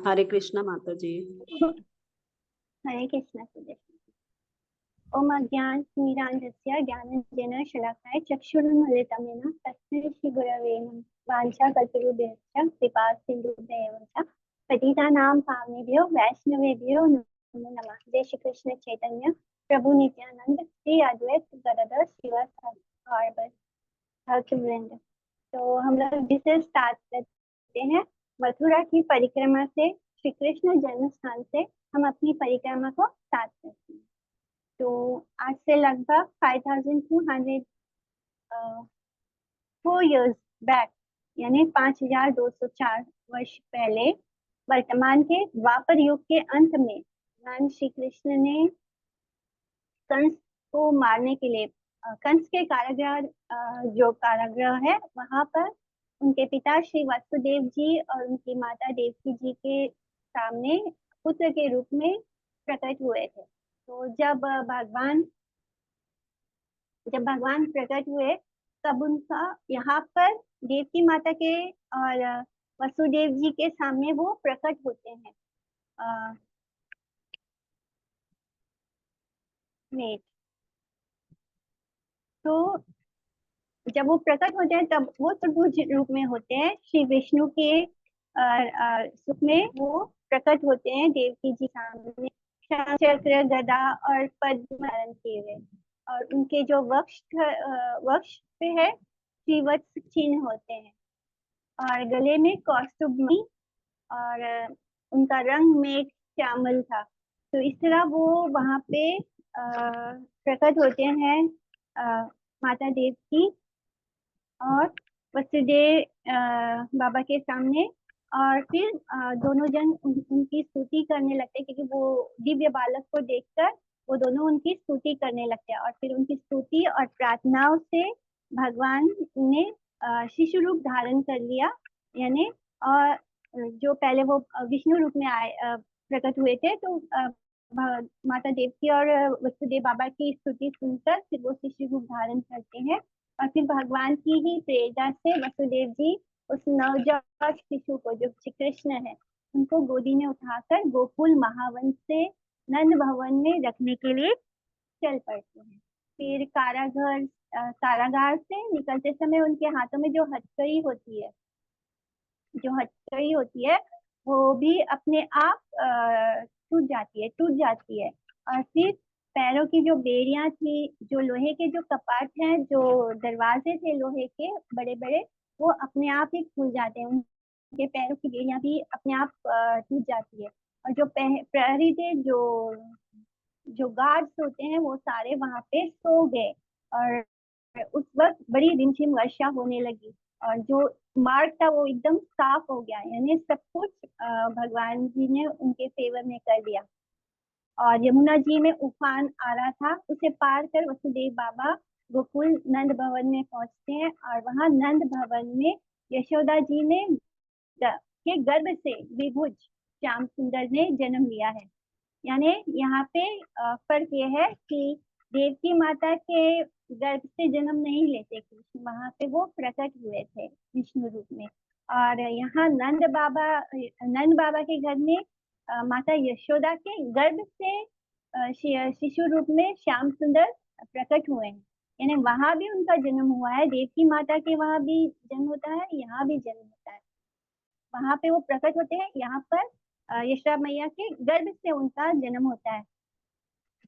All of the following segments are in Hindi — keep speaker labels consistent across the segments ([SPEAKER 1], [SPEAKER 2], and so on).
[SPEAKER 1] हरे कृष्णा माता जी।
[SPEAKER 2] हरे कृष्णा सुदेश। ओम अज्ञानतिमिरान्धस्य ज्ञानाञ्जनेन शलाकाय चक्षुरुन्मीलितं येन तस्मै श्रीगुरवे नमः। वाञ्छाकल्पतरुभ्यश्च कृपासिन्धुभ्येव च पतितानां पावनेभ्यो वैष्णवेभ्यो नमो नमः। जय श्री कृष्ण चैतन्य प्रभु नित्यानंद श्री अद्वैत गदाधर शिवासादि भक्तवृंद। तो हम लोग जिसे स्टार्ट करते हैं मथुरा की परिक्रमा से, श्री कृष्ण जन्म स्थान से हम अपनी परिक्रमा को स्टार्ट करते हैं। तो आज से लगभग 5200 4 years बैक, यानी 5204 वर्ष पहले, वर्तमान के द्वापर युग के अंत में भगवान श्री कृष्ण ने कंस को मारने के लिए कंस के कारागृह, जो कारागृह है वहां पर उनके पिता श्री वासुदेव जी और उनकी माता देवकी जी के सामने पुत्र के रूप में प्रकट हुए थे। तो जब भगवान प्रकट हुए तब उनका यहाँ पर देवकी माता के और वसुदेव जी के सामने वो प्रकट होते हैं। तो जब वो प्रकट होते हैं तब वो चतुर्भुज रूप में होते हैं। श्री विष्णु के रूप में वो प्रकट होते हैं देवकी जी सामने, चक्र गदा और पद्म धारण किए हुए, और उनके जो वक्ष पे है श्रीवत्स चिन्ह होते हैं, और गले में कौस्तुभ और उनका रंग मेघ श्यामल था। तो इस तरह वो वहां पे प्रकट होते हैं माता देवकी और वसुदेव बाबा के सामने। और फिर दोनों जन उनकी स्तुति करने लगते हैं, क्योंकि वो दिव्य बालक को देखकर वो दोनों उनकी स्तुति करने लगते हैं। और फिर उनकी स्तुति और प्रार्थनाओं से भगवान ने शिशु रूप धारण कर लिया, यानी और जो पहले वो विष्णु रूप में आए प्रकट हुए थे, तो माता देवकी और वसुदेव बाबा की स्तुति सुनकर फिर वो शिशु रूप धारण करते हैं। और फिर भगवान की ही प्रेरणा से वसुदेव जी उस नवजात शिशु को, जो श्री कृष्ण है, उनको गोदी में उठाकर गोकुल महावन से नंद भवन में रखने के लिए चल पड़ते हैं। फिर कारागार से निकलते समय उनके हाथों में जो हथकड़ी होती है वो भी अपने आप टूट जाती है। और फिर पैरों की जो बेड़ियां थी, जो लोहे के जो कपाट हैं, जो दरवाजे थे लोहे के बड़े बड़े, वो अपने आप ही खुल जाते हैं। उनके पैरों की बेड़ियां भी अपने आप टूट जाती है। और जो प्रहरी थे, जो जो गार्ड्स होते हैं, वो सारे वहां पे सो गए। और उस वक्त बड़ी रिमझिम वर्षा होने लगी और जो मार्ग था वो एकदम साफ हो गया, यानी सब कुछ भगवान जी ने उनके फेवर में कर दिया। और यमुना जी में उफान आ रहा था, उसे पार कर वसुदेव बाबा गोकुल नंद भवन में पहुंचते हैं। और वहां नंद भवन में यशोदा जी ने के गर्भ से विभुज श्याम सुंदर ने जन्म लिया है। यानी यहाँ पे फर्क ये है कि देवकी माता के गर्भ से जन्म नहीं लेते कृष्ण, वहां पे वो प्रकट हुए थे विष्णु रूप में। और यहाँ नंद बाबा के घर में माता यशोदा के गर्भ से शिशु रूप में श्याम सुंदर प्रकट हुए हैं। यानी वहां भी उनका जन्म हुआ है, देवकी माता के वहां भी जन्म होता है, यहाँ भी जन्म होता है। वहां पे वो प्रकट होते हैं, यहाँ पर यशोदा मैया के गर्भ से उनका जन्म होता है।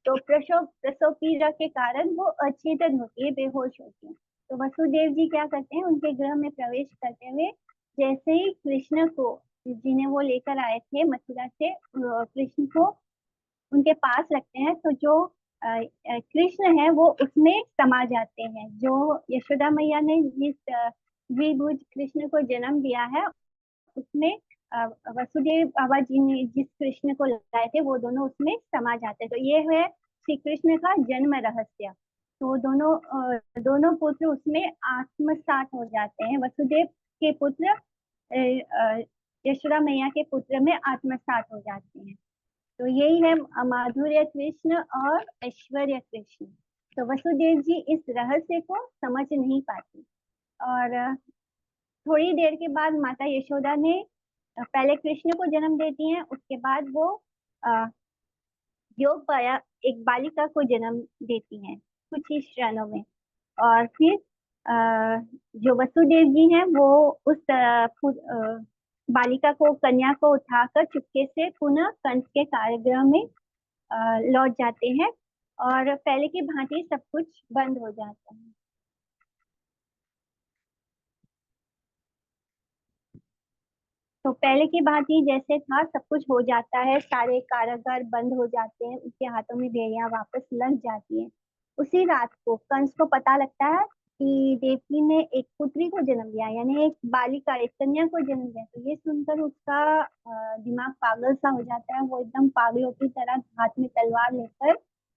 [SPEAKER 2] तो प्रसव पीड़ा के कारण वो अचेतन होती है, बेहोश होती है। तो वसुदेव जी क्या करते हैं, उनके गृह में प्रवेश करते हुए जैसे ही कृष्ण को, जिन्हें वो लेकर आए थे मथुरा से, कृष्ण को उनके पास रखते हैं, तो जो कृष्ण है वो उसमें समा जाते हैं। जो यशोदा मैया ने जिस द्विभुज कृष्ण को जन्म दिया है, उसमें वसुदेव बाबा जी ने जिस कृष्ण को लाए थे, वो दोनों उसमें समा जाते हैं। तो ये है श्री कृष्ण का जन्म रहस्य। तो दोनों पुत्र उसमें आत्मसात हो जाते हैं। वसुदेव के पुत्र यशोदा मैया के पुत्र में आत्मसात हो जाते हैं। तो यही है माधुर्य कृष्ण और ऐश्वर्य कृष्ण। तो वसुदेव जी इस रहस्य को समझ नहीं पाती। और थोड़ी देर के बाद माता यशोदा ने पहले कृष्ण को जन्म देती हैं, उसके बाद वो अ, योग पाया एक बालिका को जन्म देती हैं कुछ ही क्षणों में। और फिर जो वसुदेव जी हैं वो उस बालिका को, कन्या को उठाकर चुपके से पुनः कंस के कारागृह में लौट जाते हैं, और पहले की भांति सब कुछ बंद हो जाता है। तो पहले की भांति जैसे था सब कुछ हो जाता है, सारे कारागार बंद हो जाते हैं, उसके हाथों में बेड़ियां वापस लग जाती हैं। उसी रात को कंस को पता लगता है कि देवकी ने एक पुत्री को जन्म दिया, यानी एक बालिका, एक कन्या को जन्म दिया। तो ये सुनकर उसका दिमाग पागल सा हो जाता है, वो एकदम पागलों की तरह हाथ में तलवार लेकर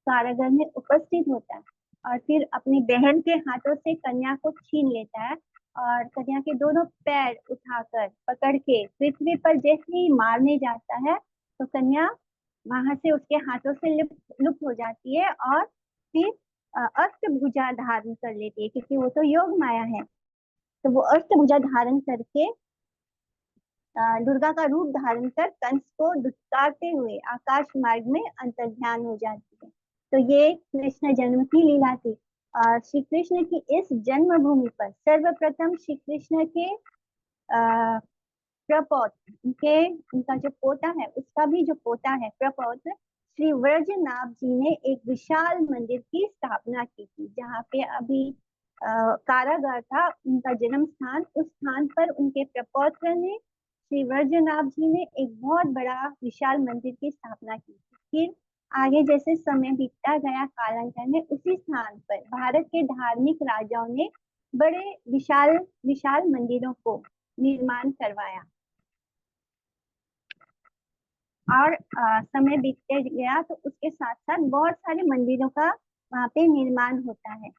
[SPEAKER 2] कारागार में उपस्थित होता है, और फिर अपनी बहन के हाथों से कन्या को छीन लेता है, और कन्या के दोनों पैर उठाकर पकड़ के पृथ्वी पर जैसे ही मारने जाता है, तो कन्या वहां से उसके हाथों से लुप्त हो जाती है, और फिर अष्टभुजा धारण कर लेती है, क्योंकि वो तो योग माया है। तो वो अष्टभुजा धारण करके दुर्गा का रूप धारण कर कंस को दुत्कारते हुए आकाश मार्ग में अंतर्ध्यान हो जाती है। तो ये कृष्ण जन्म की लीला थी। श्री कृष्ण की इस जन्मभूमि पर सर्वप्रथम श्री कृष्ण के प्रपौत्र, उनका जो पोता है, उसका भी जो पोता है प्रपौत्र, श्री व्रजनाभ जी ने एक विशाल मंदिर की स्थापना की थी, जहाँ पे अभी कारागार था उनका जन्म स्थान। उस स्थान पर उनके प्रपौत्र ने, श्री व्रजनाभ जी ने, एक बहुत बड़ा विशाल मंदिर की स्थापना की थी। फिर आगे जैसे समय बीतता गया, कालांतर में उसी स्थान पर भारत के धार्मिक राजाओं ने बड़े विशाल विशाल मंदिरों को निर्माण करवाया, और समय बीतते गया तो उसके साथ साथ बहुत सारे मंदिरों का वहाँ पे निर्माण होता है।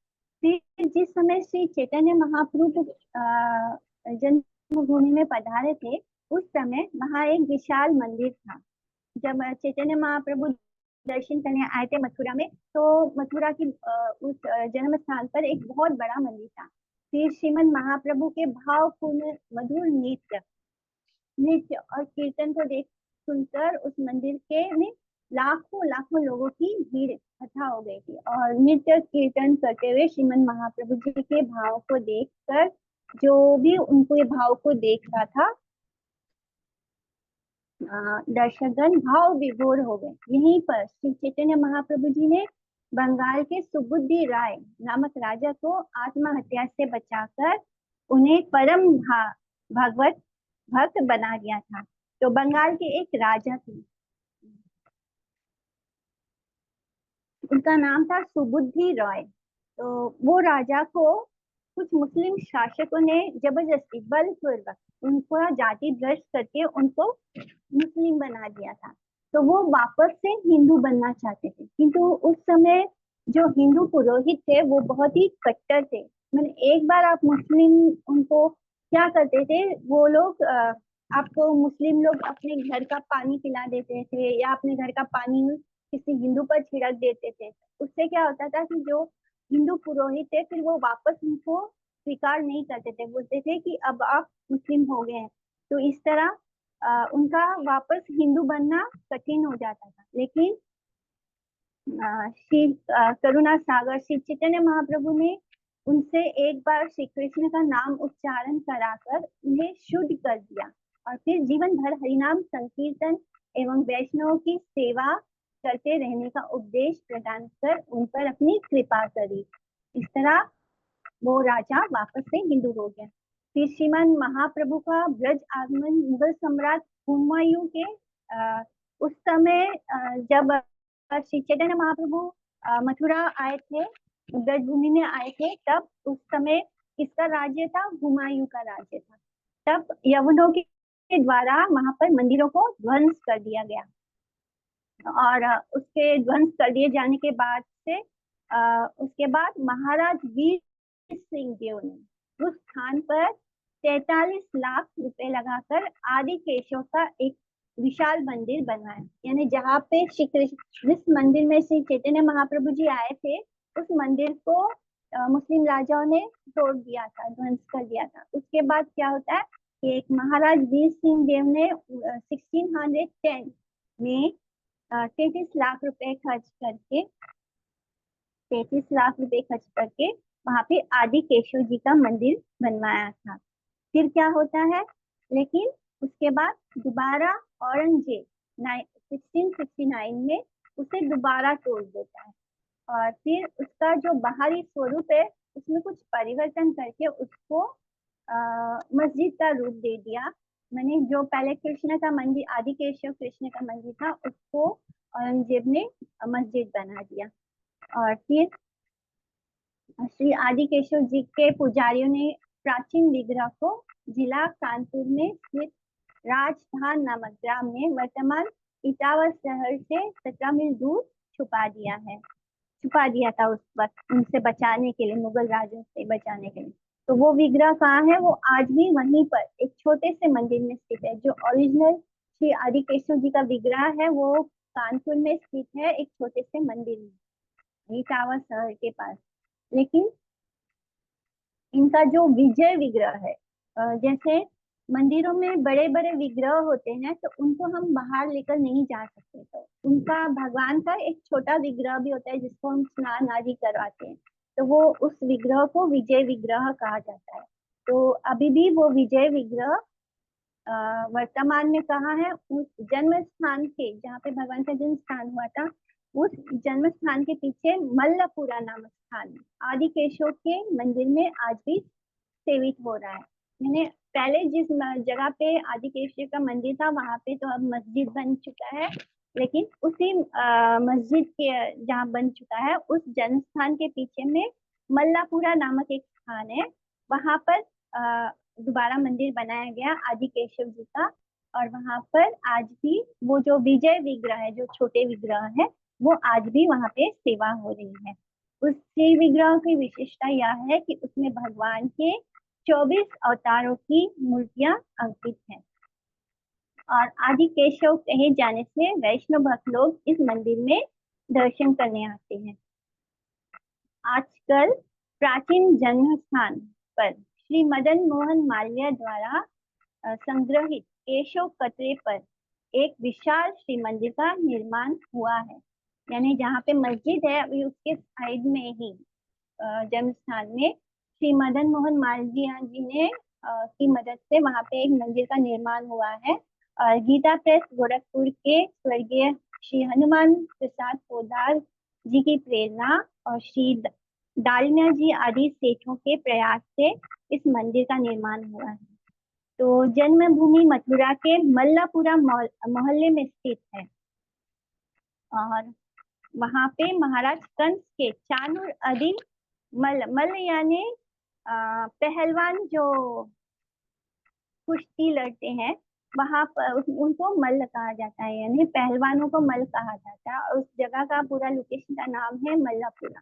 [SPEAKER 2] फिर जिस समय श्री चैतन्य महाप्रभु जन्मभूमि में पधारे थे, उस समय वहाँ एक विशाल मंदिर था। जब चैतन्य महाप्रभु दर्शन करने आए थे मथुरा में, तो मथुरा की उस जन्म स्थान पर एक बहुत बड़ा मंदिर था। फिर श्रीमद महाप्रभु के भावपूर्ण मधुर नृत्य नृत्य और कीर्तन को देख सुनकर उस मंदिर के में लाखों लाखों लोगों की भीड़ इकट्ठा हो गई थी, और नृत्य कीर्तन करते हुए श्रीमद महाप्रभु जी के भाव को देखकर जो भी उनको ये भाव को देख रहा था, दर्शकगण भाव विभोर हो गए। यहीं पर श्री चैतन्य महाप्रभु जी ने बंगाल के सुबुद्धि राय नामक राजा को आत्महत्या से बचाकर उन्हें परम भगवत भक्त बना दिया था। तो बंगाल के एक राजा थे, उनका नाम था सुबुद्धि रॉय। तो वो राजा को कुछ मुस्लिम शासकों ने जबरदस्ती बलपूर्वक उनको जाति भ्रष्ट करके उनको मुस्लिम बना दिया था। तो वो वापस से हिंदू बनना चाहते थे, किंतु उस समय जो हिंदू पुरोहित थे वो बहुत ही कट्टर थे। मैंने एक बार आप मुस्लिम, उनको क्या करते थे वो लोग, आपको मुस्लिम लोग अपने घर का पानी पिला देते थे, या अपने घर का पानी किसी हिंदू पर छिड़क देते थे। उससे क्या होता था कि जो हिंदू पुरोहित थे फिर वो वापस उनको स्वीकार नहीं करते थे, बोलते थे कि अब आप मुस्लिम हो गए हैं। तो इस तरह उनका वापस हिंदू बनना कठिन हो जाता था। लेकिन श्री करुणा सागर श्री चैतन्य महाप्रभु ने उनसे एक बार श्री कृष्ण का नाम उच्चारण कराकर उन्हें शुद्ध कर दिया, और फिर जीवन भर हरिनाम संकीर्तन एवं वैष्णव की सेवा करते रहने का उपदेश प्रदान कर उन पर अपनी कृपा करी। इस तरह वो राजा वापस से हिंदू हो गया। फिर श्रीमान महाप्रभु का ब्रज आगमन मुगल सम्राट हुमायूं के उस समय जब श्री चैतन्य महाप्रभु मथुरा आए थे, ब्रज भूमि में आए थे, तब उस समय किसका राज्य था? हुमायूं का राज्य था। तब यवनों के द्वारा वहां पर मंदिरों को ध्वंस कर दिया गया, और उसके ध्वंस कर दिए जाने के बाद से उसके बाद महाराज वीर सिंह देव ने उस स्थान पर 43 लाख रुपए लगाकर आदि केशव का एक विशाल मंदिर बनवाया। यानी जहाँ पे श्री कृष्ण, जिस मंदिर में श्री चैतन्य महाप्रभु जी आए थे, उस मंदिर को मुस्लिम राजाओं ने तोड़ दिया था, ध्वंस कर दिया था। उसके बाद क्या होता है, कि एक महाराज वीर सिंह देव ने 1610 में 33 लाख रुपए खर्च करके वहां पे आदि केशव जी का मंदिर बनवाया था। फिर क्या होता है, लेकिन उसके बाद दोबारा औरंगजेब 1669 में उसे दोबारा तोड़ देता है और फिर उसका जो बाहरी स्वरूप है उसमें कुछ परिवर्तन करके उसको मस्जिद का रूप दे दिया। मैंने जो पहले कृष्ण का मंदिर, आदि केशव कृष्ण का मंदिर था, उसको औरंगजेब ने मस्जिद बना दिया। और फिर श्री आदि केशव जी के पुजारियों ने प्राचीन विग्रह को जिला कानपुर में स्थित राजधान नामक ग्राम में वर्तमान इटावा शहर से 17 मील दूर छुपा दिया था उस वक्त, उनसे बचाने के लिए, मुगल राजों से बचाने के लिए। तो वो विग्रह कहाँ है, वो आज भी वहीं पर एक छोटे से मंदिर में स्थित है। जो ओरिजिनल श्री आदि केशव जी का विग्रह है वो कानपुर में स्थित है एक छोटे से मंदिर में, इटावा शहर के पास। लेकिन इनका जो विजय विग्रह है, जैसे मंदिरों में बड़े बड़े विग्रह होते हैं तो उनको हम बाहर लेकर नहीं जा सकते, तो उनका भगवान का एक छोटा विग्रह भी होता है जिसको हम स्नान आदि करवाते हैं, तो वो उस विग्रह को विजय विग्रह कहा जाता है। तो अभी भी वो विजय विग्रह वर्तमान में कहाँ है, उस जन्म स्थान के, जहाँ पे भगवान का जन्म स्थान हुआ था, उस जन्म स्थान के पीछे मल्लपुरा नामक स्थान में आदि केशव के मंदिर में आज भी सेवित हो रहा है। मैंने पहले जिस जगह पे आदि केशव का मंदिर था वहां पे तो अब मस्जिद बन चुका है, लेकिन उसी मस्जिद के जहाँ बन चुका है उस जन्म स्थान के पीछे में मल्लापुरा नामक एक स्थान है, वहां पर दोबारा मंदिर बनाया गया आदि केशव जी का। और वहां पर आज भी वो जो विजय विग्रह है, जो छोटे विग्रह है, वो आज भी वहां पे सेवा हो रही है। उस शिव विग्रह की विशेषता यह है कि उसमें भगवान के 24 अवतारों की मूर्तियां अंकित हैं और आदि केशव कहे जाने से वैष्णव भक्त लोग इस मंदिर में दर्शन करने आते हैं। आजकल प्राचीन जन्म स्थान पर श्री मदन मोहन मालवीय द्वारा संग्रहित केशव कतरे पर एक विशाल श्री मंदिर का निर्माण हुआ है। यानी जहाँ पे मस्जिद है अभी उसके साइड में ही जन्म स्थान में श्री मदन मोहन मालवीय जी ने की मदद से वहां पे एक मंदिर का निर्माण हुआ है। और गीता प्रेस गोरखपुर के स्वर्गीय श्री हनुमान प्रसाद पोदार जी की प्रेरणा और श्री डालमिया जी आदि सेठों के प्रयास से इस मंदिर का निर्माण हुआ है। तो जन्मभूमि मथुरा के मल्लापुरा मोहल्ले में स्थित है और वहां पे महाराज कंस के चाणूर अधीन मल्ल यानी पहलवान जो कुश्ती लड़ते हैं, वहां पर उनको मल्ल कहा जाता है, यानी पहलवानों को मल्ल कहा जाता है। और उस जगह का पूरा लोकेशन का नाम है मल्लापुरा।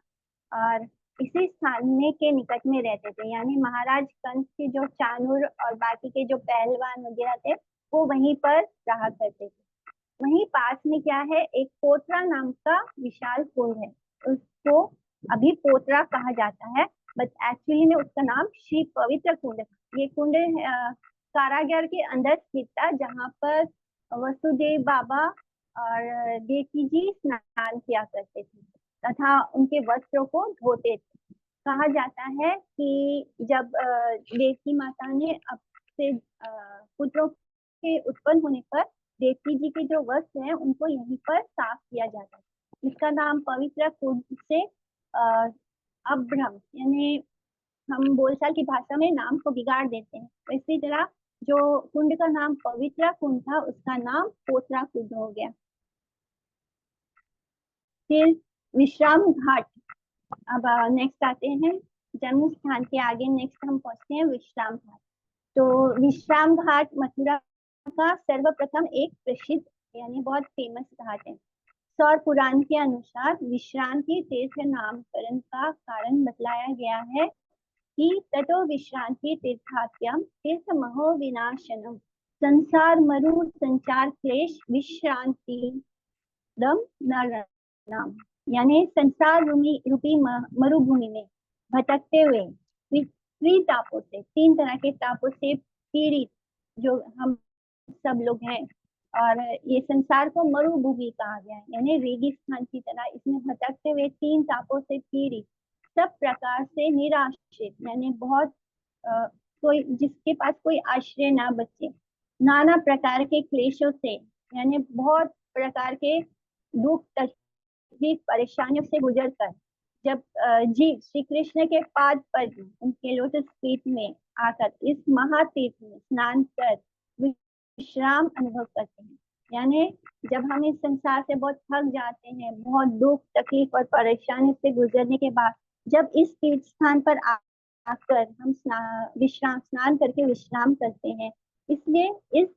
[SPEAKER 2] और इसी स्थान में के निकट में रहते थे, यानी महाराज कंस के जो चाणूर और बाकी के जो पहलवान वगैरह थे वो वहीं पर रहा करते थे। वहीं पास में क्या है, एक पोतरा नाम का विशाल कुंड है, उसको अभी पोतरा कहा जाता है, बट एक्चुअली में उसका नाम श्री पवित्र कुंड है। ये कुंड कारागार के अंदर स्थित था जहाँ पर वसुदेव बाबा और देवकी जी स्नान किया करते थे तथा उनके वस्त्रों को धोते थे। कहा जाता है कि जब देवकी माता ने अपने पुत्रों के उत्पन्न होने पर देवकी जी के जो वस्त्र हैं उनको यहीं पर साफ किया जाता है। इसका नाम पवित्र कुंड से अभ्रम, यानी हम बोलचाल की भाषा में नाम को बिगाड़ देते हैं, तो इसी तरह जो कुंड का नाम पवित्र कुंड था उसका नाम पोतरा कुंड हो गया। फिर विश्राम घाट, अब नेक्स्ट आते हैं जन्म स्थान के आगे, नेक्स्ट हम पहुंचते हैं विश्राम घाट। तो विश्राम घाट मथुरा का सर्वप्रथम एक प्रसिद्ध यानी बहुत फेमस घाट है। सौर पुराण के अनुसार विश्रांति तीर्थ नामकरण का कारण बतलाया गया है कि ततो विश्रांति तीर्थात्यम तीर्थ महो विनाशनम संसार मरु संचार क्लेश विश्रांति दम नाम, यानी संसार रूपी मरुभूमि में भटकते हुए तीन तरह के तापों से पीड़ित जो हम सब लोग हैं, और ये संसार को मरुभूमि कहा गया है, यानी रेगिस्तान की तरह इसमें भटकते हुए तीन तापों से पीड़ित, सब प्रकार से निराश्रित, यानी बहुत कोई जिसके पास कोई आश्रय ना बचे, नाना प्रकार के क्लेशों से, यानी बहुत प्रकार के दुख तकलीफ परेशानियों से गुजर कर जब जीव श्री कृष्ण के पाद पद्म उनके लोटस फीट में आकर इस महातीर्थ में स्नान कर विश्राम अनुभव करते हैं, यानी जब हम इस संसार से बहुत थक जाते हैं, बहुत दुख तकलीफ और परेशानी से गुजरने के बाद जब इस तीर्थ स्थान पर आकर हम स्नान करके विश्राम करते हैं, इसलिए इस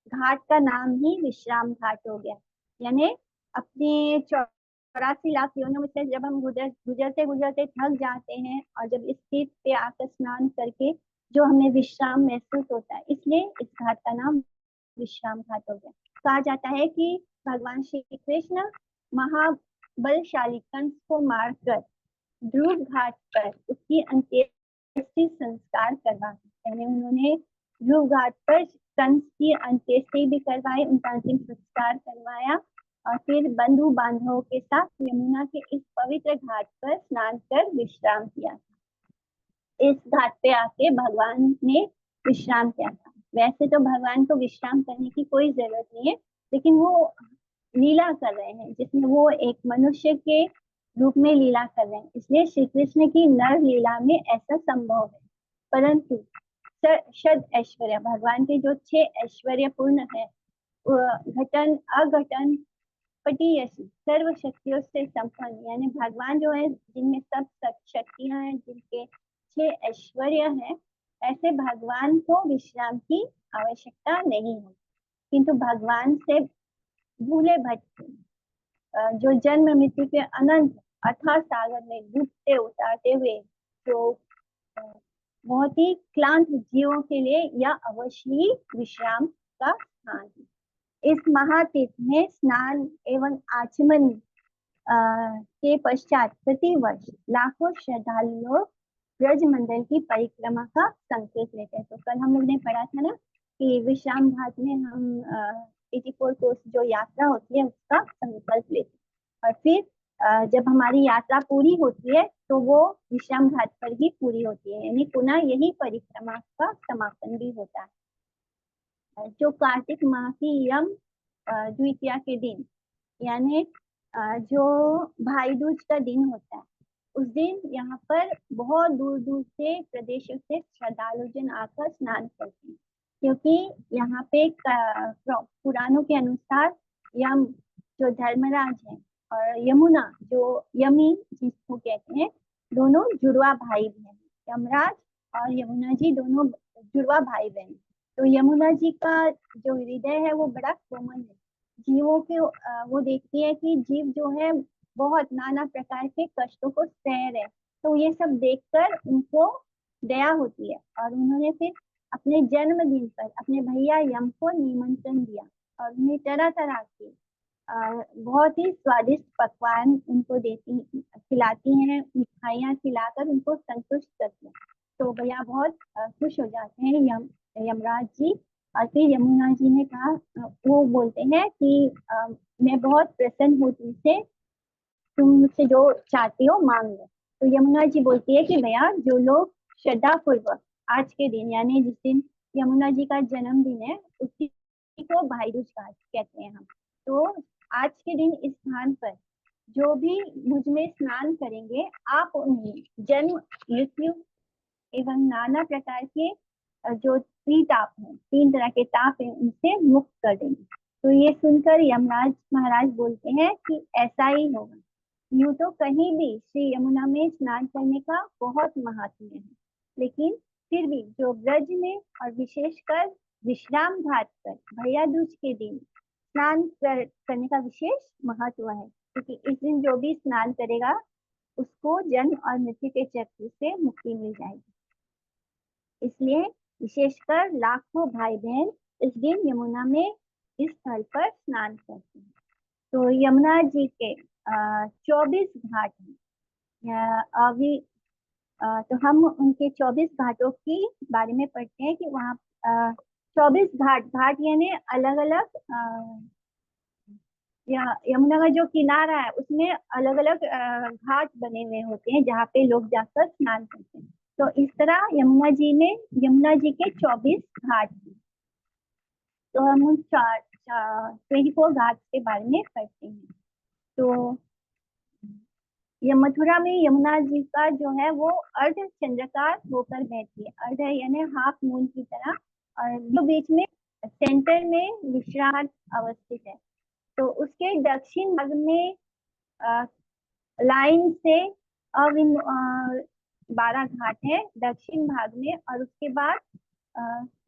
[SPEAKER 2] घाट का नाम ही विश्राम घाट हो गया। यानी अपने 84 लाख योनियों में से जब हम गुजरते गुजरते थक जाते हैं, और जब इस तीर्थ पे आकर स्नान करके जो हमें विश्राम महसूस होता है, इसलिए इस घाट का नाम विश्राम घाट हो गया। कहा जाता है कि भगवान श्री कृष्ण महाबलशाली कंस को मारकर ध्रुव घाट पर उसकी अंत्येष्टि संस्कार करवाया, यानी उन्होंने ध्रुव घाट पर कंस की अंत्येष्टि भी करवाई, उनका अंतिम संस्कार करवाया, और फिर बंधु बांधवों के साथ यमुना के इस पवित्र घाट पर स्नान कर विश्राम किया। इस घाट पे आके भगवान ने विश्राम किया था। वैसे तो भगवान को विश्राम करने की कोई जरूरत नहीं है, लेकिन वो लीला कर रहे हैं, जिसमें वो एक मनुष्य के रूप में लीला कर रहे हैं, इसलिए श्री कृष्ण की नर लीला में ऐसा संभव है। परंतु षड ऐश्वर्य, भगवान के जो 6 ऐश्वर्य पूर्ण है, घटन अघटन पटीयसी, सर्व शक्तियों से संपन्न, यानी भगवान जो है जिनमें सब शक्तियां हैं, जिनके 6 ऐश्वर्य हैं, ऐसे भगवान को विश्राम की आवश्यकता नहीं है। किंतु भगवान से भूले भटके जो जन्म मृत्यु के अनंत अथाह सागर में डूबते उतारते हुए जो बहुत ही क्लांत जीवों के लिए यह अवश्य ही विश्राम का स्थान है। इस महातीर्थ में स्नान एवं आचमन के पश्चात प्रतिवर्ष लाखों श्रद्धालु लोग ब्रज मंडल की परिक्रमा का संकेत लेते हैं। तो कल हम लोग ने पढ़ा था ना कि विश्राम घाट में हम 84 कोर्स जो यात्रा होती है उसका संकल्प लेते हैं, और फिर जब हमारी यात्रा पूरी होती है तो वो विश्राम घाट पर ही पूरी होती है, यानी पुनः यही परिक्रमा का समापन भी होता है। जो कार्तिक माह की यम द्वितीया के दिन, यानी जो भाई दूज का दिन होता है, उस दिन यहाँ पर बहुत दूर दूर से प्रदेशों से श्रद्धालु जन आकर स्नान करते हैं, क्योंकि यहाँ पे पुराणों के अनुसार यम जो धर्मराज है और यमुना जो यमी जिसको कहते हैं, दोनों जुड़वा भाई बहन, यमराज और यमुना जी दोनों जुड़वा भाई बहन। तो यमुना जी का जो हृदय है वो बड़ा कोमल है, जीवों के वो देखती है कि जीव जो है बहुत नाना प्रकार के कष्टों को सह रहे, तो ये सब देखकर उनको दया होती है, और उन्होंने फिर अपने जन्मदिन पर अपने भैया यम को निमंत्रण दिया, और उन्हें तरह तरह के बहुत ही स्वादिष्ट पकवान उनको खिलाती हैं, मिठाइयाँ खिलाकर उनको संतुष्ट करती हैं। तो भैया बहुत खुश हो जाते हैं यमराज जी, और फिर यमुना जी ने कहा, वो बोलते हैं कि मैं बहुत प्रसन्न हूँ तुमसे, तुम मुझसे जो चाहती हो मांग लो। तो यमुना जी बोलती है कि भैया जो लोग श्रद्धा पूर्वक आज के दिन, यानी जिस दिन यमुना जी का जन्मदिन है, उसी को भाई दूज कहते हैं हम, तो आज के दिन इस स्थान पर जो भी मुझ में स्नान करेंगे, आप उन्हें जन्म मृत्यु एवं नाना प्रकार के जो त्रिताप है, 3 तरह के ताप है, उनसे मुक्त कर देंगे। तो ये सुनकर यमराज महाराज बोलते हैं कि ऐसा ही होगा। यूं तो कहीं भी श्री यमुना में स्नान करने का बहुत महत्व है, लेकिन फिर भी जो ब्रज में और विशेषकर विश्राम घाट पर भैया दूज के दिन स्नान करने का विशेष महत्व है, क्योंकि इस दिन जो भी स्नान करेगा उसको जन्म और मृत्यु के चक्र से मुक्ति मिल जाएगी। इसलिए विशेषकर लाखों भाई बहन इस दिन यमुना में इस स्थल पर स्नान करते हैं। तो यमुना जी के 24 घाट हैं, अभी तो हम उनके 24 घाटों के बारे में पढ़ते हैं कि वहाँ 24 घाट, घाट यानी अलग अलग यमुना का जो किनारा है उसमें अलग अलग घाट बने हुए होते हैं जहाँ पे लोग जाकर स्नान करते हैं। तो इस तरह यमुना जी के 24 घाट हैं। तो हम उन 24 घाट के बारे में पढ़ते हैं। तो ये मथुरा में यमुना जी का जो है वो अर्ध चंद्राकार होकर बहती है। अर्ध यानी हाफ मून की तरह, और जो बीच में सेंटर में विश्राम अवस्थित है। तो उसके दक्षिण भाग में लाइन से अविन 12 घाट है दक्षिण भाग में, और उसके बाद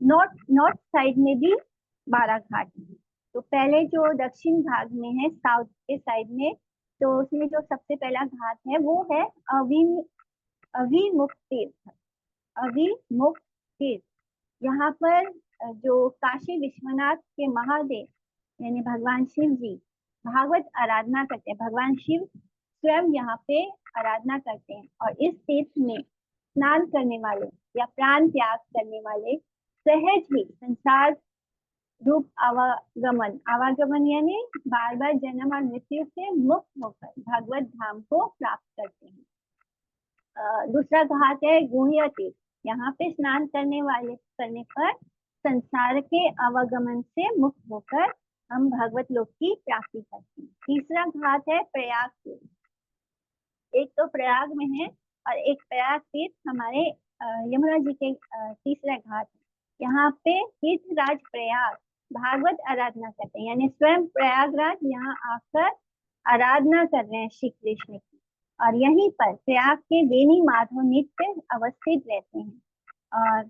[SPEAKER 2] नॉर्थ नॉर्थ साइड में भी 12 घाट है। तो पहले जो दक्षिण भाग में है, साउथ के साइड में, तो उसमें जो सबसे पहला घाट है वो है अविन अभिमुख तीर्थ। अभिमुख तीर्थ, यहाँ पर जो काशी विश्वनाथ के महादेव यानी भगवान शिव जी भागवत आराधना करते हैं। भगवान शिव स्वयं यहाँ पे आराधना करते हैं, और इस तीर्थ में स्नान करने वाले या प्राण त्याग करने वाले सहज ही संसार रूप आवागमन, आवागमन यानी बार बार जन्म और मृत्यु से मुक्त होकर भगवत धाम को प्राप्त करते हैं। दूसरा घाट है गुह्य तीर्थ। यहाँ पे स्नान करने पर संसार के आवागमन से मुक्त होकर हम भगवत लोक की प्राप्ति करते हैं। तीसरा घाट है प्रयाग तीर्थ। एक तो प्रयाग में है और एक प्रयाग तीर्थ हमारे यमुना जी के तीसरा घाट है। यहाँ पे तीर्थराज प्रयाग भागवत आराधना करते हैं, यानी स्वयं प्रयागराज यहाँ आकर आराधना कर रहे हैं श्री कृष्ण की। और यहीं पर प्रयाग के वेणी माधव नित्य अवस्थित रहते हैं, और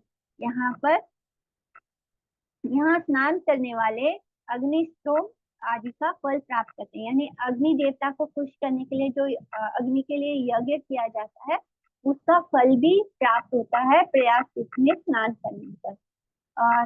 [SPEAKER 2] यहाँ स्नान करने वाले अग्निष्टोम आदि का फल प्राप्त करते हैं। यानी अग्नि देवता को खुश करने के लिए जो अग्नि के लिए यज्ञ किया जाता है, उसका फल भी प्राप्त होता है प्रयाग तीर्थ में स्नान करने पर। और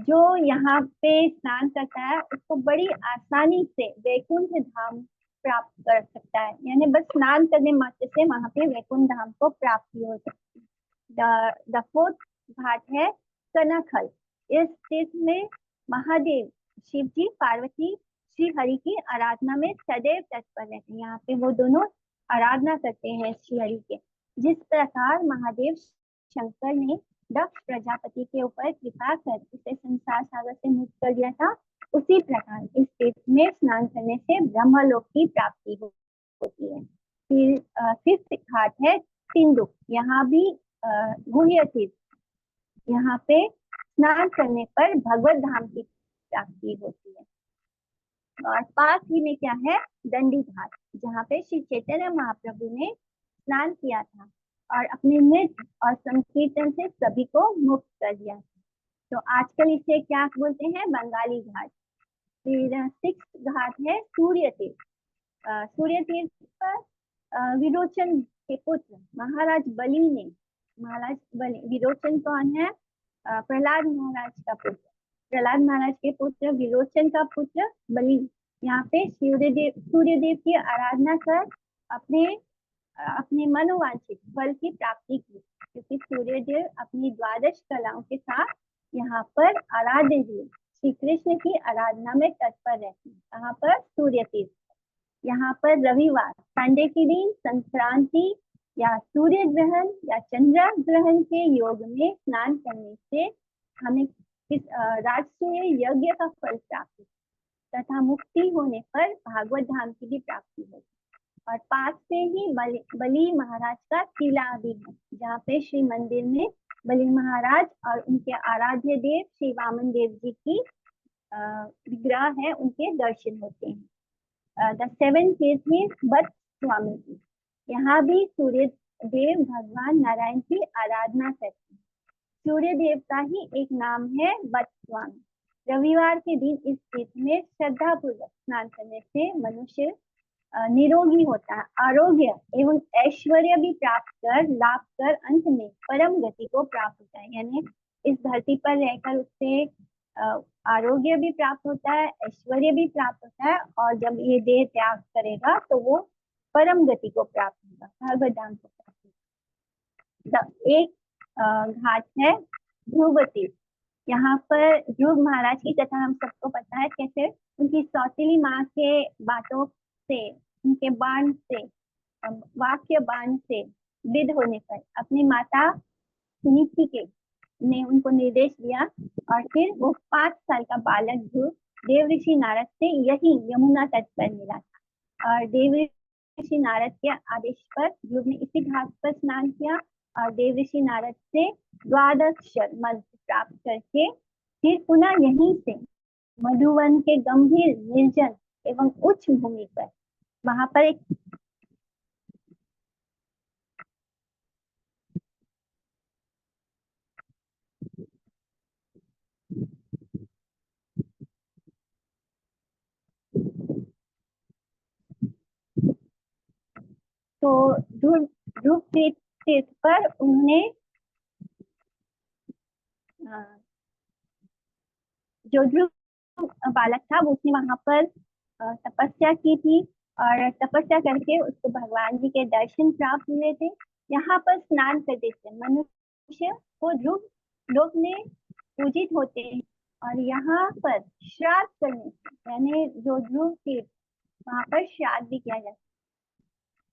[SPEAKER 2] जो यहाँ पे स्नान करता है उसको बड़ी आसानी से वैकुंठ धाम प्राप्त कर सकता है। यानी बस स्नान करने मात्र से वहां पे वैकुंठ धाम को प्राप्ति हो सकती है। द फोर्थ घाट है कनखल। इस तीर्थ में महादेव शिव जी पार्वती श्री हरि की आराधना में सदैव तत्पर रहते हैं। यहाँ पे वो दोनों आराधना करते हैं श्री हरि के। जिस प्रकार महादेव शंकर ने दक्ष प्रजापति के ऊपर कृपा कर उसे संसार सागर से मुक्त कर दिया था, उसी प्रकार इस तीर्थ में स्नान करने से ब्रह्मलोक की प्राप्ति होती है। फिर फिफ्थ घाट है सिंधु। यहाँ भी गुह्य तीर्थ, यहाँ पे स्नान करने पर भगवत धाम की प्राप्ति होती है। और पास ही में क्या है दंडी घाट, जहाँ पे श्री चैतन्य महाप्रभु ने स्नान किया था और अपने नृत्य और संकीर्तन से सभी को मुक्त कर दिया था। तो आजकल इसे क्या बोलते हैं, बंगाली घाट। फिर सिक्स्थ घाट है सूर्य तीर्थ। सूर्य तीर्थ पर विरोचन के पुत्र महाराज बलि ने, महाराज बलि, विरोचन कौन है, प्रहलाद महाराज का पुत्र, प्रहलाद महाराज के पुत्र विरोचन का पुत्र बलि यहाँ पे सूर्यदेव की आराधना कर अपने मनोवांछित फल की प्राप्ति की, क्योंकि सूर्यदेव अपनी 12 कलाओं के साथ यहाँ पर आराध्य देव श्री कृष्ण की आराधना में तत्पर रहते हैं। यहाँ पर सूर्य तीर्थ, यहाँ पर रविवार संडे के दिन संक्रांति या सूर्य ग्रहण या चंद्र ग्रहण के योग में स्नान करने से हमें राजसूय यज्ञ का फल प्राप्त तथा मुक्ति होने पर भागवत धाम की भी प्राप्ति होगी। और पास से ही बलि महाराज का किला भी है, जहाँ पे श्री मंदिर में बलि महाराज और उनके आराध्य देव श्री वामन देव जी की विग्रह है, उनके दर्शन होते हैं। द सेवेंथ तीर्थ इज बट स्वामी की। यहाँ भी सूर्य देव भगवान नारायण की आराधना करते हैं। सूर्य देव का ही एक नाम है बट स्वामी। रविवार के दिन इस तीर्थ में श्रद्धा पूर्वक स्नान करने से मनुष्य निरोगी होता है, आरोग्य एवं ऐश्वर्य भी प्राप्त कर लाभ कर अंत में परम गति को प्राप्त होता है। यानी इस धरती पर रहकर उससे आरोग्य भी प्राप्त होता है, ऐश्वर्य भी प्राप्त होता है, और जब ये देह त्याग करेगा तो वो परम गति को प्राप्त होगा, भगवत धाम को प्राप्त होगा। एक घाट है ध्रुव तीर्थ। यहाँ पर ध्रुव महाराज की कथा हम सबको पता है, कैसे उनकी सौतेली माँ के बातों से, उनके बाण से, वाक्य बाण से विद होने पर अपनी माता सुनीति के ने उनको निर्देश दिया, और फिर वो 5 साल का बालक ध्रुव देव ऋषि नारद से यही यमुना तट पर मिला था। और देव ऋषि नारद के आदेश पर ध्रुव ने इसी घाट पर स्नान किया, और देव ऋषि नारद से द्वादश मंत्र प्राप्त करके फिर पुनः यहीं से मधुवन के गंभीर निर्जन एवं उच्च भूमि पर, वहां पर एक तो ध्रुव ध्रुव तीर्थ पर उन्होंने जो ध्रुव बालक था वो उसने वहां पर तपस्या की थी, और तपस्या करके उसको भगवान जी के दर्शन प्राप्त हुए थे। यहाँ पर स्नान करते थे मनुष्य को ध्रुव लोक में पूजित होते हैं, और यहाँ पर श्राद्ध करने से, यानी जो ध्रुव तीर्थ वहां पर श्राद्ध भी किया जाता है।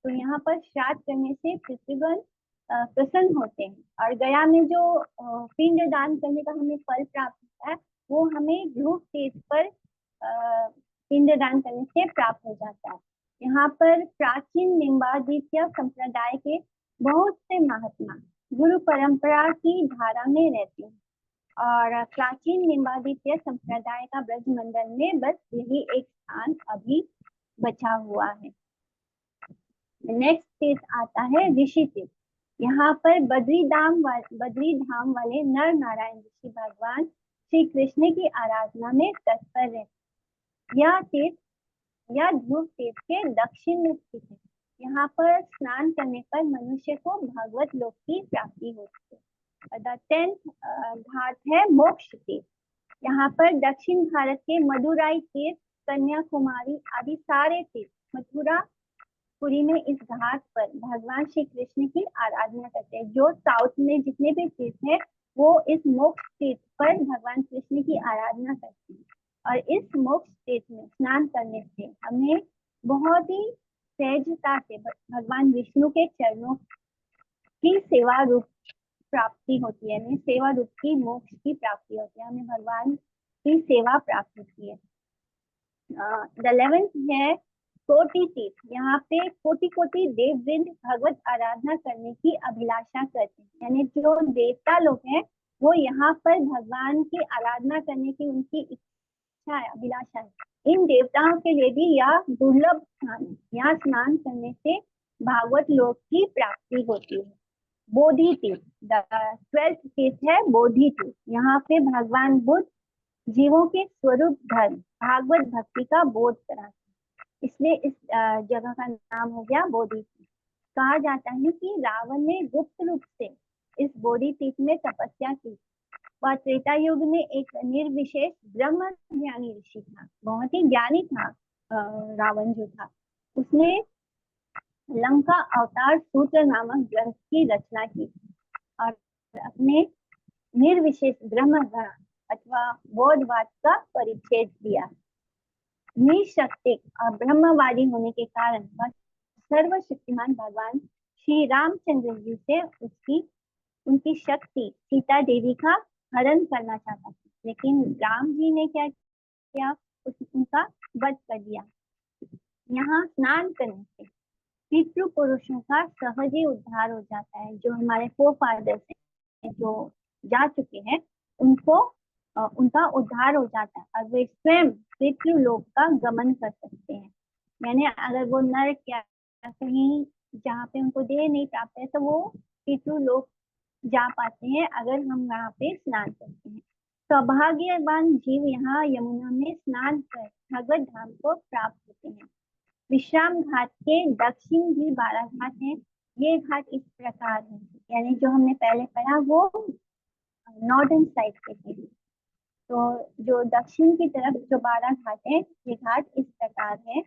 [SPEAKER 2] तो यहाँ पर श्राद्ध करने से पितृगण प्रसन्न होते हैं, और गया में जो पिंड दान करने का हमें फल प्राप्त होता है, वो हमें ध्रुव तीर्थ पर पिंड दान करने से प्राप्त हो जाता है। यहाँ पर प्राचीन निम्बादित्य संप्रदाय के बहुत से महात्मा गुरु परंपरा की धारा में रहते हैं, और प्राचीन निम्बादित्य संप्रदाय का ब्रज मंडल में बस यही एक स्थान अभी बचा हुआ है। नेक्स्ट तीर्थ आता है ऋषि तीर्थ। यहाँ पर बद्री धाम वाले नर नारायण ऋषि भगवान श्री कृष्ण की आराधना में तत्पर रहते। यह तीर्थ या ध्रुव तीर्थ के दक्षिण में स्थित है। यहाँ पर स्नान करने पर मनुष्य को भगवत लोक की प्राप्ति होती है। द 10th घाट है मोक्ष तीर्थ। यहाँ पर दक्षिण भारत के मदुराई तीर्थ, कन्याकुमारी आदि सारे तीर्थ, मथुरा पुरी में इस घाट पर भगवान श्री कृष्ण की आराधना करते हैं। जो साउथ में जितने भी तीर्थ हैं वो इस मोक्ष तीर्थ पर भगवान कृष्ण की आराधना करते हैं, और इस मोक्ष तीर्थ में स्नान करने से हमें बहुत ही सहजता से भगवान विष्णु के चरणों की सेवा रूप प्राप्ति होती है, हमें सेवा रूप की मोक्ष की प्राप्ति होती है, हमें भगवान की सेवा प्राप्त होती है। द 11th है कोटि तीर्थ। यहाँ पे कोटि कोटि देव वृंद भगवत आराधना करने की अभिलाषा करते हैं, यानी जो देवता लोग हैं वो यहाँ पर भगवान की आराधना करने की उनकी इच्छा है, अभिलाषा है। इन देवताओं के लिए भी यह दुर्लभ स्थान है। यहाँ स्नान करने से भागवत लोक की प्राप्ति होती है। बोधि तीर्थ, द 12th तीर्थ है बोधि तीर्थ। यहाँ पे भगवान बुद्ध जीवों के स्वरूप धर्म भागवत भक्ति का बोध कराते, इसलिए इस जगह का नाम हो गया बोधि तीर्थ। कहा जाता है कि रावण ने गुप्त रूप से इस बोधि तीर्थ में तपस्या की। वह त्रेता युग में एक निर्विशेष ब्रह्म ज्ञानी ऋषि था, बहुत ही ज्ञानी था। रावण जो था उसने लंका अवतार सूत्र नामक ग्रंथ की रचना की और अपने निर्विशेष ब्रह्म ज्ञान अथवा बोधवाद का परिच्छेद दिया। निशक्तिक और ब्रह्मवादी होने के कारण वह सर्वशक्तिमान भगवान श्री रामचंद्र जी से उनकी शक्ति सीता देवी का हरण करना चाहता था, लेकिन राम जी ने क्या किया, उनका वध कर दिया। यहाँ स्नान करने से पितृ पुरुषों का सहज ही उद्धार हो जाता है। जो हमारे फोरफादर्स हैं, जो जा चुके हैं, उनको उनका उद्धार हो जाता है और वे स्वयं पितृ लोक का गमन कर सकते हैं। यानी अगर वो नरक या कहीं जहाँ पे उनको देह नहीं प्राप्त है तो वो पितृ लोक जा पाते हैं अगर हम वहाँ पे स्नान करते हैं। सौभाग्यवान जीव यहाँ यमुना में स्नान कर भगवत धाम को प्राप्त होते हैं। विश्राम घाट के दक्षिण भी 12 घाट हैं। ये घाट इस प्रकार है, यानी जो हमने पहले पढ़ा वो नॉर्दर्न साइड के थे, तो जो दक्षिण की तरफ जो 12 घाट है ये घाट इस प्रकार है।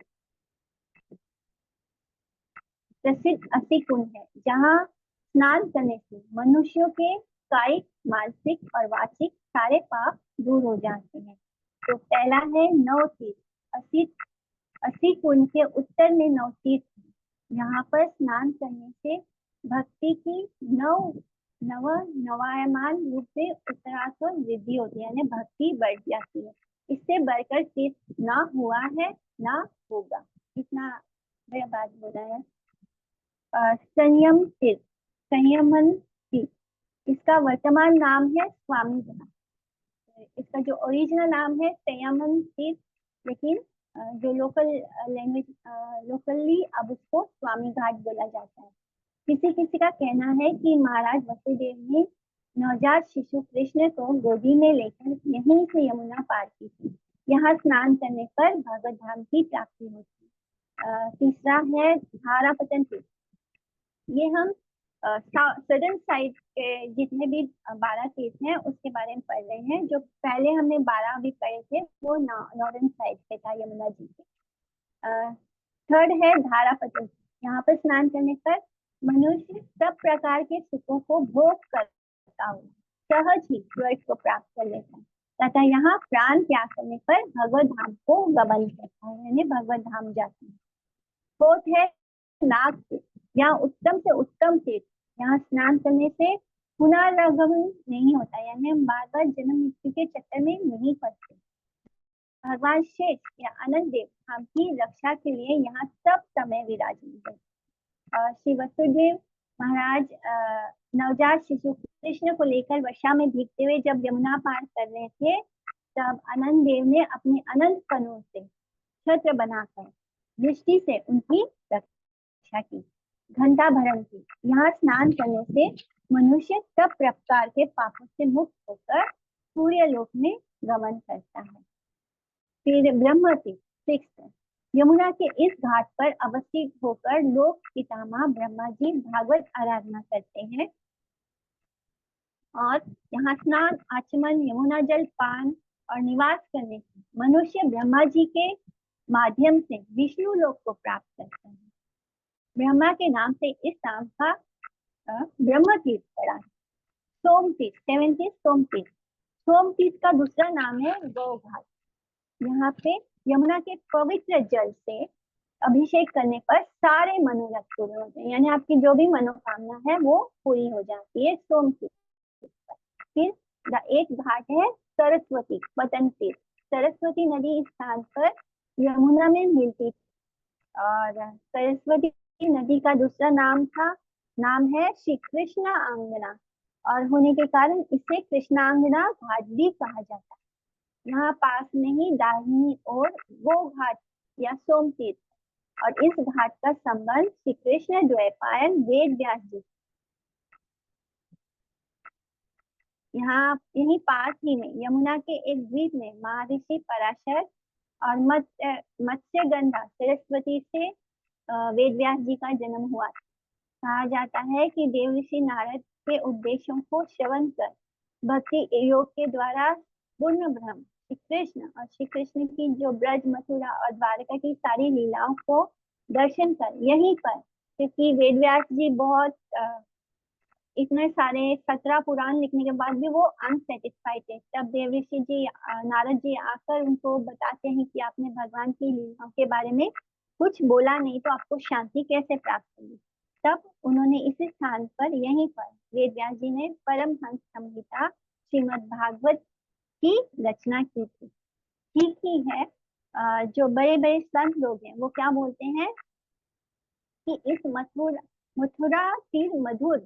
[SPEAKER 2] प्रसिद्ध असी कुंड है जहाँ स्नान करने से मनुष्यों के कायिक, मानसिक और वाचिक सारे पाप दूर हो जाते हैं। तो पहला है नौ तीर्थ। 80 कुंड के उत्तर में नौ तीर्थ है। यहाँ पर स्नान करने से भक्ति की नवायमान रूप से उत्तरार्थ वृद्धि होती है, यानी भक्ति बढ़ जाती है। इससे बढ़कर तीर्थ ना हुआ है ना होगा। इतना मेरा बात बोला है। संयम तीर्थ, संयमन तीर्थ, इसका वर्तमान नाम है स्वामी घाट। इसका जो ओरिजिनल नाम है संयमन तीर्थ, लेकिन जो लोकल लैंग्वेज लोकली अब उसको स्वामी घाट बोला जाता है। किसी किसी का कहना है कि महाराज वसुदेव ने नवजात शिशु कृष्ण को गोदी में लेकर यहीं से यमुना पार की थी। यहाँ स्नान करने पर भगवत धाम की प्राप्ति होती है। तीसरा है धारापतन तीर्थ। ये हम सदर्न साइड के जितने भी 12 तीर्थ हैं उसके बारे में पढ़ रहे हैं। जो पहले हमने 12 भी पढ़े थे वो नॉर्दर्न साइड पे था, यमुना जी के। थर्ड है धारापतन। यहाँ पर स्नान करने पर मनुष्य सब प्रकार के सुखों को भोग करता हुआ सहज ही स्वर्ग को प्राप्त कर लेता है तथा यहाँ प्राण त्याग करने पर भगवत धाम को गमन करता है, यानी भगवत धाम जाता है। फोर्थ है नाग तीर्थ। यहाँ उत्तम से उत्तम तीर्थ। यहाँ स्नान करने से पुनरागमन नहीं होता, यानी हम बार बार जन्म मृत्यु के चक्कर में नहीं फंसते। भगवान शेष या अनंत देव धाम की रक्षा के लिए यहाँ सब समय विराजमान है। श्री वसुदेव महाराज नवजात शिशु कृष्ण को लेकर वर्षा में भीगते हुए जब यमुना पार कर रहे थे, तब अनंत देव ने अपने अनंत फनों से छत्र बनाकर दृष्टि से उनकी रक्षा की, घंटा भरण की। यहाँ स्नान करने से मनुष्य सब प्रकार के पापों से मुक्त होकर सूर्य लोक में गमन करता है। फिर ब्रह्म तीर्थ, सिक्स्थ, यमुना के इस घाट पर अवस्थित होकर लोक पितामह ब्रह्मा जी भागवत आराधना करते हैं और यहाँ स्नान, आचमन, यमुना जल पान और निवास करने से मनुष्य ब्रह्मा जी के माध्यम से विष्णु लोक को प्राप्त करता है। ब्रह्मा के नाम से इस नाम का ब्रह्म तीर्थ पड़ा है। सोम तीर्थ, 70 सोम तीर्थ। सोम तीर्थ का दूसरा नाम है गौ घाट। यहाँ पे यमुना के पवित्र जल से अभिषेक करने पर सारे मनोरथ पूरे होते हैं, यानी आपकी जो भी मनोकामना है वो पूरी हो जाती है सोम तीर्थ। फिर एक घाट है सरस्वती पतन तीर्थ। सरस्वती नदी इस स्थान पर यमुना में मिलती और सरस्वती नदी का दूसरा नाम है श्री कृष्ण आंगना और होने के कारण इसे कृष्णांगना घाट भी कहा जाता है। यहाँ पास में ही दाहिनी ओर गो घाट या सोम तीर्थ और इस घाट का संबंध श्री कृष्ण द्वैपायन वेद व्यास जी। यहाँ यही पास ही में यमुना के एक द्वीप में महर्षि पराशर और मत्स्य गंधा सरस्वती से वेद व्यास जी का जन्म हुआ। कहा जाता है कि देव ऋषि नारद के उपदेशों को श्रवण कर भक्ति योग के द्वारा पूर्ण ब्रह्म श्री कृष्ण और श्री कृष्ण की जो ब्रज मथुरा और द्वारका की सारी लीलाओं को दर्शन कर यहीं पर, क्योंकि वेद व्यास जी बहुत इतने सारे 17 पुराण लिखने के बाद भी वो अनसेटिस्फाइड थे। तब देव ऋषि जी नारद जी आकर उनको बताते हैं कि आपने भगवान की लीलाओं के बारे में कुछ बोला नहीं तो आपको शांति कैसे प्राप्त होगी। तब उन्होंने इसी स्थान पर यहीं पर वेद व्यास जी ने परमहंस संहिता श्रीमद् भागवत की रचना की थी। ठीक ही है, जो बड़े बड़े संत लोग हैं वो क्या बोलते हैं कि इस मथुरा तीर मधुर,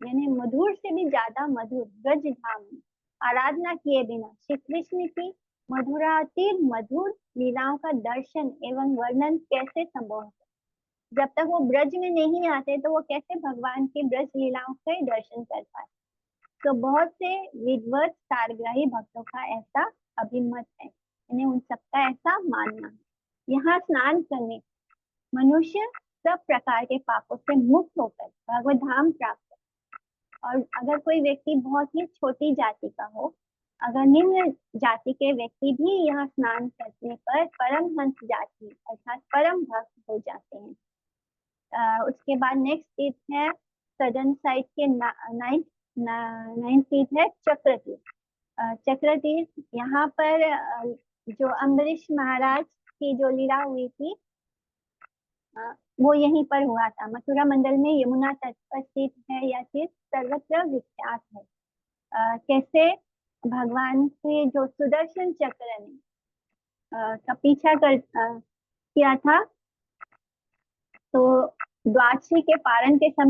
[SPEAKER 2] यानी मधुर से भी ज्यादा मधुर ब्रज धाम में आराधना किए बिना श्री कृष्ण की मधुरातीर मधुर लीलाओं का दर्शन एवं वर्णन कैसे संभव है। जब तक वो ब्रज में नहीं आते तो वो कैसे भगवान की ब्रज लीलाओं के दर्शन कर पाए। तो बहुत से विद्वत सारग्राही भक्तों का ऐसा अभिमत है, यानी उन सबका ऐसा मानना है। यहाँ स्नान करने मनुष्य सब प्रकार के पापों से मुक्त होकर भगवत धाम प्राप्त। और अगर कोई व्यक्ति बहुत ही छोटी जाति का हो, अगर निम्न जाति के व्यक्ति भी यहाँ स्नान करने पर परमहंस जाति अर्थात परम भक्त हो जाते हैं। उसके बाद नेक्स्ट तीर्थ है सदर्न साइड के नाइन्थ तीर्थ है चक्र तीर्थ। चक्र तीर्थ यहाँ पर जो अम्बरीश महाराज की जो लीला हुई थी वो यहीं पर हुआ था। मथुरा मंडल में यमुना तट पर स्थित है यह तीर्थ, सर्वत्र विख्यात है। कैसे भगवान के जो सुदर्शन चक्र ने का पीछा किया था, तो द्वादशी के पारण के समय